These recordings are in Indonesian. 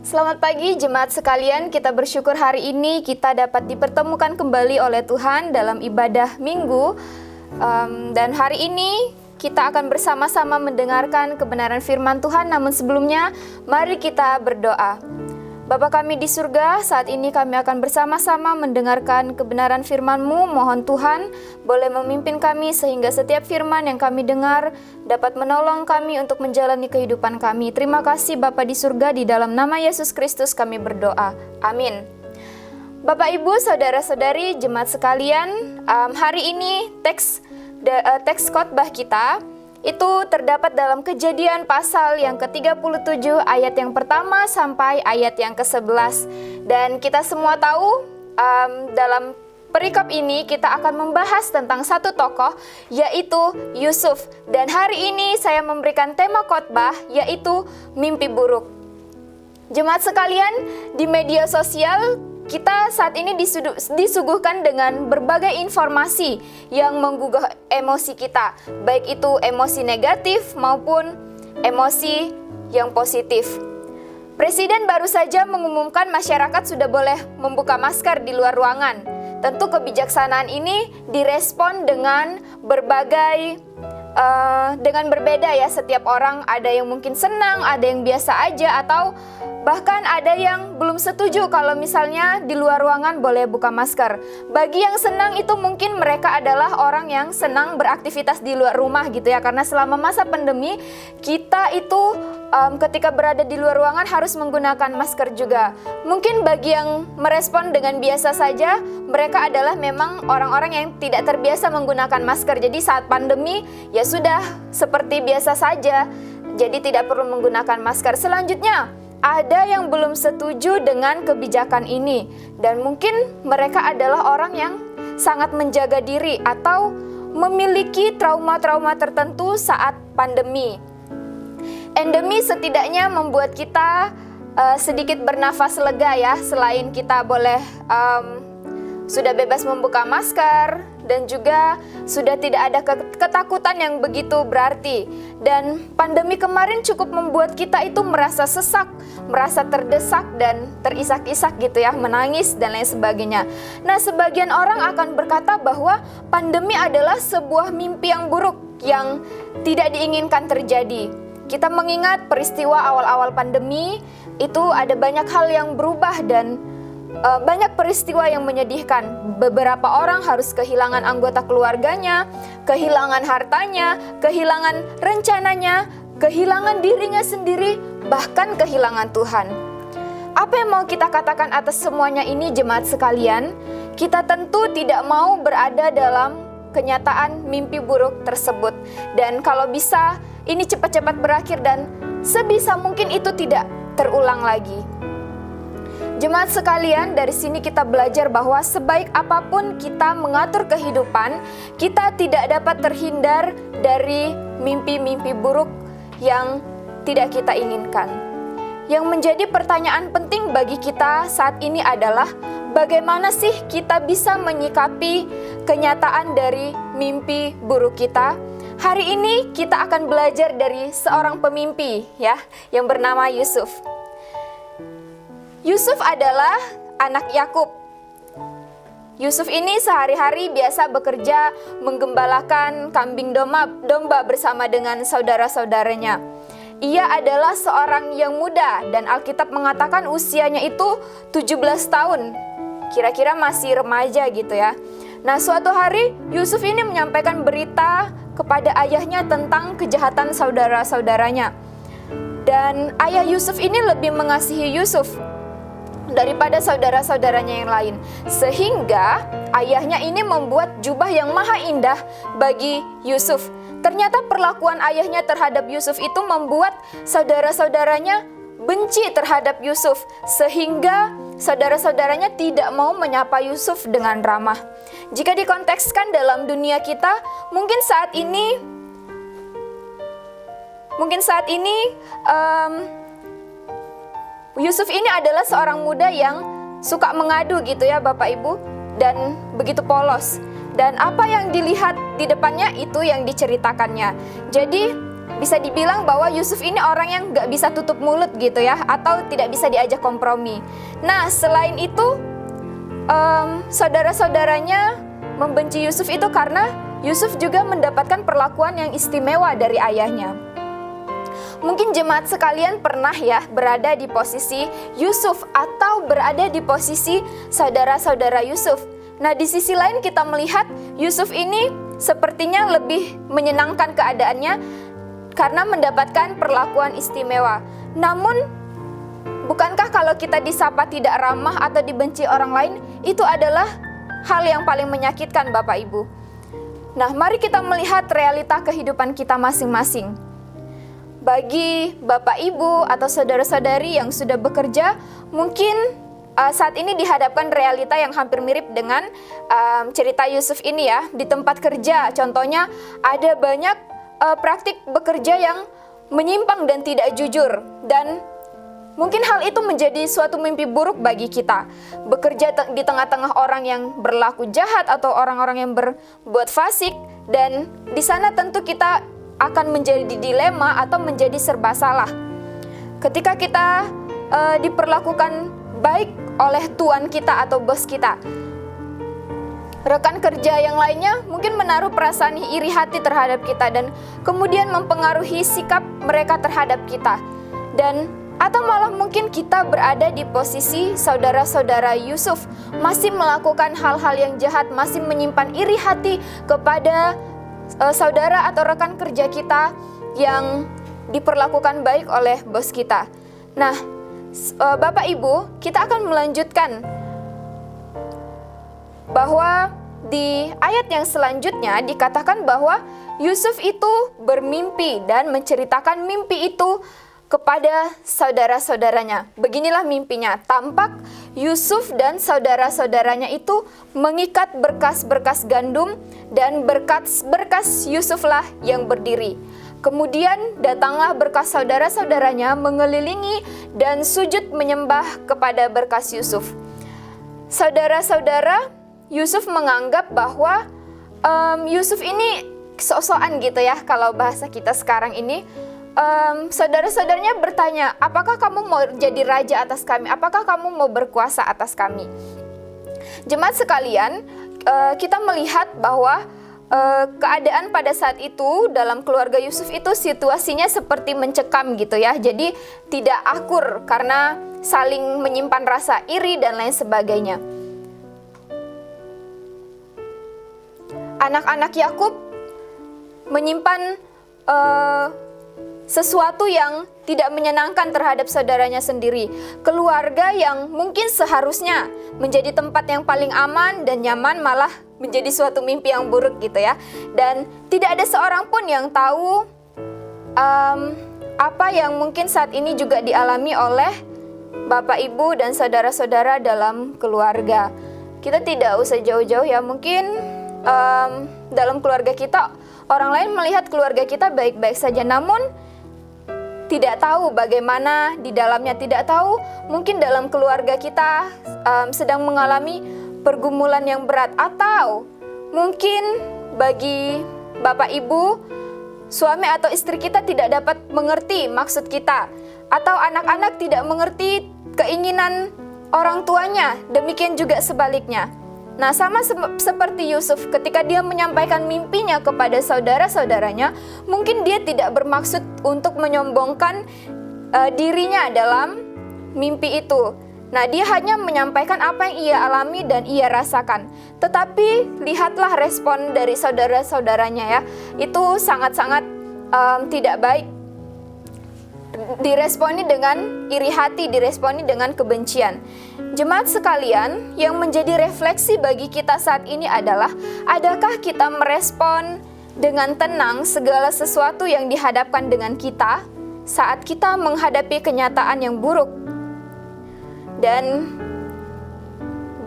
Selamat pagi jemaat sekalian, kita bersyukur hari ini kita dapat dipertemukan kembali oleh Tuhan dalam ibadah minggu. Dan hari ini kita akan bersama-sama mendengarkan kebenaran firman Tuhan, namun sebelumnya mari kita berdoa. Bapa kami di surga, saat ini kami akan bersama-sama mendengarkan kebenaran firman-Mu. Mohon Tuhan boleh memimpin kami sehingga setiap firman yang kami dengar dapat menolong kami untuk menjalani kehidupan kami. Terima kasih Bapa di surga, di dalam nama Yesus Kristus kami berdoa. Amin. Bapak, Ibu, Saudara-saudari, jemaat sekalian, hari ini teks khotbah kita itu terdapat dalam Kejadian pasal yang ke-37 ayat yang pertama sampai ayat yang ke-11. Dan kita semua tahu dalam perikop ini kita akan membahas tentang satu tokoh, yaitu Yusuf. Dan hari ini saya memberikan tema khotbah yaitu mimpi buruk. Jemaat sekalian, di media sosial kita saat ini disuguhkan dengan berbagai informasi yang menggugah emosi kita, baik itu emosi negatif maupun emosi yang positif. Presiden baru saja mengumumkan masyarakat sudah boleh membuka masker di luar ruangan. Tentu kebijaksanaan ini direspon dengan dengan berbeda ya, setiap orang ada yang mungkin senang, ada yang biasa aja, atau bahkan ada yang belum setuju kalau misalnya di luar ruangan boleh buka masker. Bagi yang senang itu mungkin mereka adalah orang yang senang beraktivitas di luar rumah gitu ya, karena selama masa pandemi kita itu ketika berada di luar ruangan harus menggunakan masker juga. Mungkin bagi yang merespon dengan biasa saja, mereka adalah memang orang-orang yang tidak terbiasa menggunakan masker. Jadi saat pandemi ya sudah seperti biasa saja, jadi tidak perlu menggunakan masker. Selanjutnya, ada yang belum setuju dengan kebijakan ini, dan mungkin mereka adalah orang yang sangat menjaga diri atau memiliki trauma-trauma tertentu saat pandemi. Endemi setidaknya membuat kita sedikit bernafas lega ya, selain kita boleh sudah bebas membuka masker dan juga sudah tidak ada ketakutan yang begitu berarti. Dan pandemi kemarin cukup membuat kita itu merasa sesak, merasa terdesak dan terisak-isak gitu ya, menangis dan lain sebagainya. Nah, sebagian orang akan berkata bahwa pandemi adalah sebuah mimpi yang buruk yang tidak diinginkan terjadi. Kita mengingat peristiwa awal-awal pandemi itu ada banyak hal yang berubah dan banyak peristiwa yang menyedihkan. Beberapa orang harus kehilangan anggota keluarganya, kehilangan hartanya, kehilangan rencananya, kehilangan dirinya sendiri, bahkan kehilangan Tuhan. Apa yang mau kita katakan atas semuanya ini jemaat sekalian? Kita tentu tidak mau berada dalam kenyataan mimpi buruk tersebut. Dan kalau bisa ini cepat-cepat berakhir dan sebisa mungkin itu tidak terulang lagi. Jemaat sekalian, dari sini kita belajar bahwa sebaik apapun kita mengatur kehidupan, kita tidak dapat terhindar dari mimpi-mimpi buruk yang tidak kita inginkan. Yang menjadi pertanyaan penting bagi kita saat ini adalah bagaimana sih kita bisa menyikapi kenyataan dari mimpi buruk kita? Hari ini kita akan belajar dari seorang pemimpi ya, yang bernama Yusuf. Yusuf adalah anak Yakub. Yusuf ini sehari-hari biasa bekerja menggembalakan kambing domba bersama dengan saudara-saudaranya. Ia adalah seorang yang muda dan Alkitab mengatakan usianya itu 17 tahun. Kira-kira masih remaja gitu ya. Nah, suatu hari Yusuf ini menyampaikan berita kepada ayahnya tentang kejahatan saudara-saudaranya. Dan ayah Yusuf ini lebih mengasihi Yusuf daripada saudara-saudaranya yang lain. Sehingga ayahnya ini membuat jubah yang maha indah bagi Yusuf. Ternyata perlakuan ayahnya terhadap Yusuf itu membuat saudara-saudaranya benci terhadap Yusuf. Sehingga saudara-saudaranya tidak mau menyapa Yusuf dengan ramah. Jika dikontekskan dalam dunia kita, mungkin saat ini Yusuf ini adalah seorang muda yang suka mengadu gitu ya Bapak Ibu, dan begitu polos. Dan apa yang dilihat di depannya itu yang diceritakannya. Jadi bisa dibilang bahwa Yusuf ini orang yang gak bisa tutup mulut gitu ya, atau tidak bisa diajak kompromi. Nah, selain itu, saudara-saudaranya membenci Yusuf itu karena Yusuf juga mendapatkan perlakuan yang istimewa dari ayahnya. Mungkin jemaat sekalian pernah ya berada di posisi Yusuf atau berada di posisi saudara-saudara Yusuf. Nah, di sisi lain kita melihat Yusuf ini sepertinya lebih menyenangkan keadaannya karena mendapatkan perlakuan istimewa. Namun, bukankah kalau kita disapa tidak ramah atau dibenci orang lain, itu adalah hal yang paling menyakitkan Bapak Ibu? Nah, mari kita melihat realita kehidupan kita masing-masing. Bagi Bapak Ibu atau saudara-saudari yang sudah bekerja, mungkin saat ini dihadapkan realita yang hampir mirip dengan cerita Yusuf ini ya. Di tempat kerja, contohnya ada banyak praktik bekerja yang menyimpang dan tidak jujur, dan mungkin hal itu menjadi suatu mimpi buruk bagi kita. Bekerja di tengah-tengah orang yang berlaku jahat atau orang-orang yang berbuat fasik, dan di sana tentu kita akan menjadi dilema atau menjadi serba salah. Ketika kita diperlakukan baik oleh tuan kita atau bos kita, rekan kerja yang lainnya mungkin menaruh perasaan iri hati terhadap kita dan kemudian mempengaruhi sikap mereka terhadap kita. Dan atau malah mungkin kita berada di posisi saudara-saudara Yusuf, masih melakukan hal-hal yang jahat, masih menyimpan iri hati kepada saudara atau rekan kerja kita yang diperlakukan baik oleh bos kita. Nah, Bapak Ibu, kita akan melanjutkan bahwa di ayat yang selanjutnya dikatakan bahwa Yusuf itu bermimpi dan menceritakan mimpi itu kepada saudara-saudaranya. Beginilah mimpinya. Tampak Yusuf dan saudara-saudaranya itu mengikat berkas-berkas gandum, dan berkas Yusuflah yang berdiri. Kemudian datanglah berkas saudara-saudaranya mengelilingi dan sujud menyembah kepada berkas Yusuf. Saudara-saudara Yusuf menganggap bahwa Yusuf ini sok-sokan gitu ya, kalau bahasa kita sekarang ini. Saudara-saudaranya bertanya, apakah kamu mau jadi raja atas kami? Apakah kamu mau berkuasa atas kami? Jemaat sekalian, kita melihat bahwa keadaan pada saat itu dalam keluarga Yusuf itu situasinya seperti mencekam gitu ya. Jadi tidak akur karena saling menyimpan rasa iri dan lain sebagainya. Anak-anak Yakub menyimpan sesuatu yang tidak menyenangkan terhadap saudaranya sendiri. Keluarga yang mungkin seharusnya menjadi tempat yang paling aman dan nyaman malah menjadi suatu mimpi yang buruk gitu ya. Dan tidak ada seorang pun yang tahu apa yang mungkin saat ini juga dialami oleh Bapak, Ibu, dan saudara-saudara dalam keluarga. Kita tidak usah jauh-jauh ya, mungkin dalam keluarga kita, orang lain melihat keluarga kita baik-baik saja, namun tidak tahu bagaimana di dalamnya, tidak tahu mungkin dalam keluarga kita sedang mengalami pergumulan yang berat, atau mungkin bagi Bapak Ibu, suami atau istri kita tidak dapat mengerti maksud kita, atau anak-anak tidak mengerti keinginan orang tuanya, demikian juga sebaliknya. Nah, sama seperti Yusuf, ketika dia menyampaikan mimpinya kepada saudara-saudaranya, mungkin dia tidak bermaksud untuk menyombongkan dirinya dalam mimpi itu. Nah, dia hanya menyampaikan apa yang ia alami dan ia rasakan. Tetapi lihatlah respon dari saudara-saudaranya ya, itu sangat-sangat tidak baik. Diresponi dengan iri hati, diresponi dengan kebencian. Jemaat sekalian, yang menjadi refleksi bagi kita saat ini adalah, adakah kita merespon dengan tenang segala sesuatu yang dihadapkan dengan kita saat kita menghadapi kenyataan yang buruk? Dan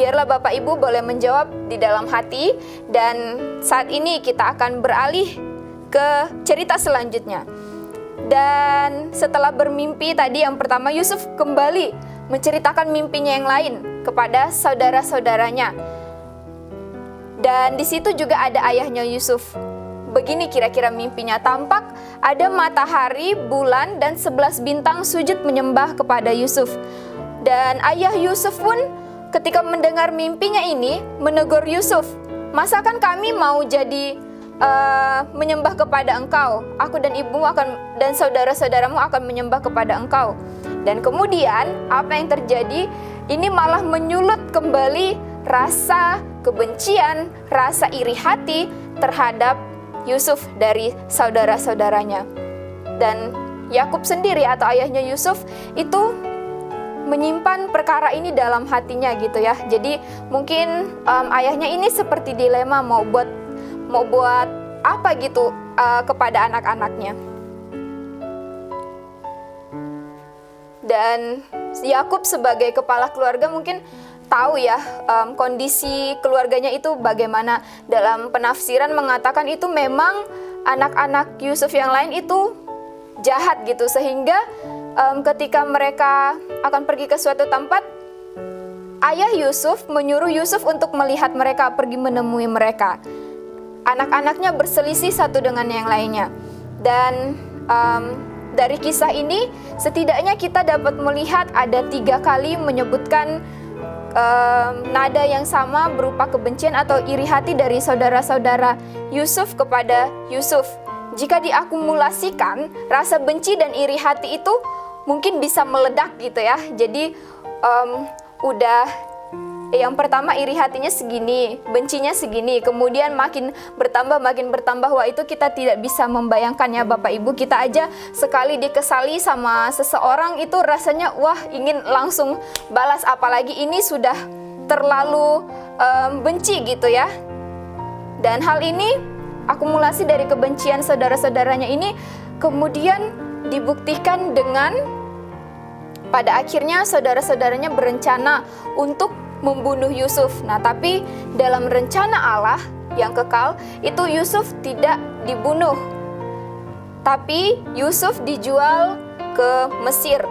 biarlah Bapak Ibu boleh menjawab di dalam hati, dan saat ini kita akan beralih ke cerita selanjutnya. Dan setelah bermimpi tadi yang pertama, Yusuf kembali menceritakan mimpinya yang lain kepada saudara-saudaranya. Dan di situ juga ada ayahnya Yusuf. begini kira-kira mimpinya. Tampak ada matahari, bulan, dan 11 bintang sujud menyembah kepada Yusuf. Dan ayah Yusuf pun ketika mendengar mimpinya ini menegur Yusuf, masakan kami mau jadi menyembah kepada engkau? Aku dan ibumu dan saudara-saudaramu akan menyembah kepada engkau. Dan kemudian apa yang terjadi? Ini malah menyulut kembali rasa kebencian, rasa iri hati terhadap Yusuf dari saudara-saudaranya. Dan Yakub sendiri atau ayahnya Yusuf itu menyimpan perkara ini dalam hatinya gitu ya. Jadi mungkin ayahnya ini seperti dilema mau buat apa gitu kepada anak-anaknya. Dan Yakub sebagai kepala keluarga mungkin tahu ya kondisi keluarganya itu bagaimana. Dalam penafsiran mengatakan itu memang anak-anak Yusuf yang lain itu jahat gitu, sehingga ketika mereka akan pergi ke suatu tempat, ayah Yusuf menyuruh Yusuf untuk melihat mereka, pergi menemui mereka. Anak-anaknya berselisih satu dengan yang lainnya. Dan dari kisah ini setidaknya kita dapat melihat ada 3 kali menyebutkan nada yang sama berupa kebencian atau iri hati dari saudara-saudara Yusuf kepada Yusuf. Jika diakumulasikan, rasa benci dan iri hati itu mungkin bisa meledak gitu ya. Jadi udah yang pertama iri hatinya segini, bencinya segini, kemudian makin bertambah. Wah, itu kita tidak bisa membayangkannya Bapak Ibu. Kita aja sekali dikesali sama seseorang itu rasanya wah ingin langsung balas, apalagi ini sudah terlalu benci gitu ya. Dan hal ini, akumulasi dari kebencian saudara-saudaranya ini kemudian dibuktikan dengan pada akhirnya saudara-saudaranya berencana untuk membunuh Yusuf. Nah, tapi dalam rencana Allah yang kekal itu Yusuf tidak dibunuh, tapi Yusuf dijual ke Mesir,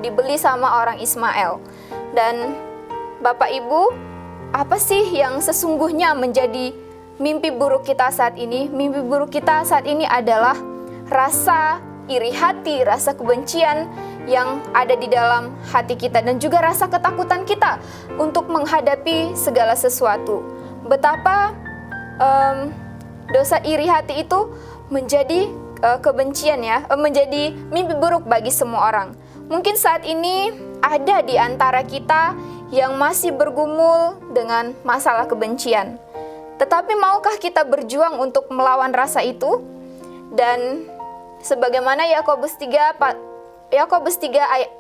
dibeli sama orang Ismail. Dan Bapak Ibu, apa sih yang sesungguhnya menjadi mimpi buruk kita saat ini? Mimpi buruk kita saat ini adalah rasa iri hati, rasa kebencian yang ada di dalam hati kita, dan juga rasa ketakutan kita untuk menghadapi segala sesuatu. Betapa dosa iri hati itu menjadi kebencian ya, menjadi mimpi buruk bagi semua orang. Mungkin saat ini ada di antara kita yang masih bergumul dengan masalah kebencian. Tetapi maukah kita berjuang untuk melawan rasa itu? Dan sebagaimana Yakobus 3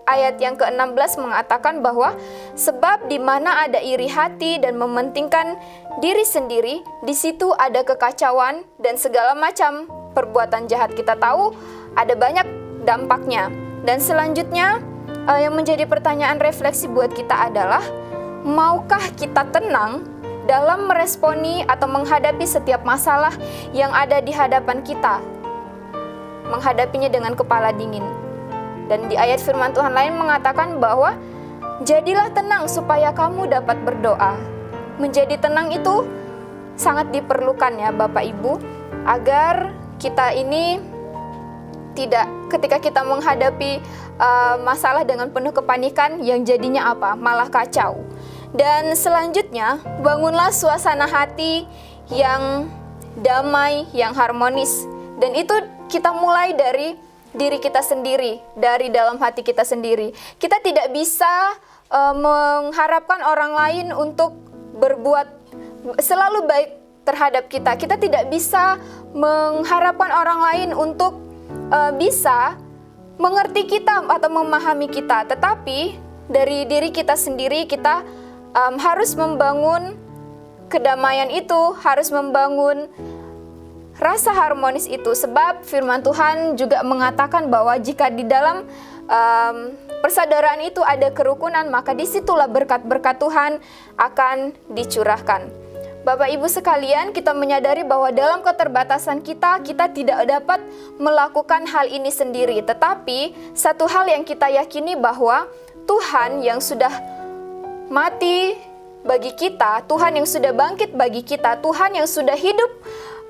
ayat yang ke-16 mengatakan bahwa sebab di mana ada iri hati dan mementingkan diri sendiri, di situ ada kekacauan dan segala macam perbuatan jahat. Kita tahu ada banyak dampaknya. Dan selanjutnya yang menjadi pertanyaan refleksi buat kita adalah, maukah kita tenang dalam meresponi atau menghadapi setiap masalah yang ada di hadapan kita? Menghadapinya dengan kepala dingin. Dan di ayat firman Tuhan lain mengatakan bahwa jadilah tenang supaya kamu dapat berdoa. Menjadi tenang itu sangat diperlukan ya Bapak Ibu, agar kita ini tidak, ketika kita menghadapi masalah dengan penuh kepanikan, yang jadinya apa? Malah kacau. Dan selanjutnya, bangunlah suasana hati yang damai, yang harmonis. Dan itu kita mulai dari diri kita sendiri, dari dalam hati kita sendiri. Kita tidak bisa mengharapkan orang lain untuk berbuat selalu baik terhadap kita. Kita tidak bisa mengharapkan orang lain untuk bisa mengerti kita atau memahami kita. Tetapi dari diri kita sendiri, kita harus membangun kedamaian itu, harus membangun rasa harmonis itu. Sebab firman Tuhan juga mengatakan bahwa jika di dalam persaudaraan itu ada kerukunan, maka disitulah berkat-berkat Tuhan akan dicurahkan. Bapak Ibu sekalian, kita menyadari bahwa dalam keterbatasan kita tidak dapat melakukan hal ini sendiri. Tetapi satu hal yang kita yakini bahwa Tuhan yang sudah mati bagi kita, Tuhan yang sudah bangkit bagi kita, Tuhan yang sudah hidup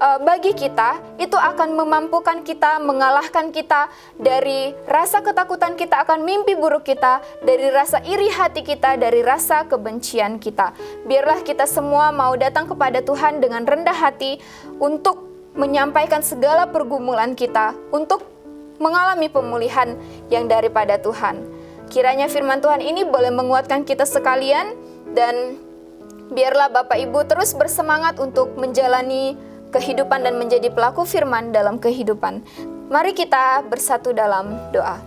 bagi kita, itu akan memampukan kita, mengalahkan kita dari rasa ketakutan kita akan mimpi buruk kita, dari rasa iri hati kita, dari rasa kebencian kita. Biarlah kita semua mau datang kepada Tuhan dengan rendah hati untuk menyampaikan segala pergumulan kita, untuk mengalami pemulihan yang daripada Tuhan. Kiranya firman Tuhan ini boleh menguatkan kita sekalian, dan biarlah Bapak Ibu terus bersemangat untuk menjalani kehidupan dan menjadi pelaku firman dalam kehidupan. Mari kita bersatu dalam doa.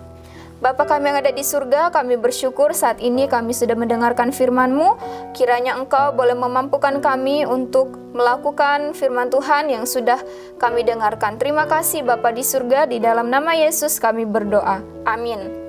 Bapa kami yang ada di surga, kami bersyukur saat ini kami sudah mendengarkan firman-Mu. Kiranya Engkau boleh memampukan kami untuk melakukan firman Tuhan yang sudah kami dengarkan. Terima kasih Bapa di surga, di dalam nama Yesus kami berdoa. Amin.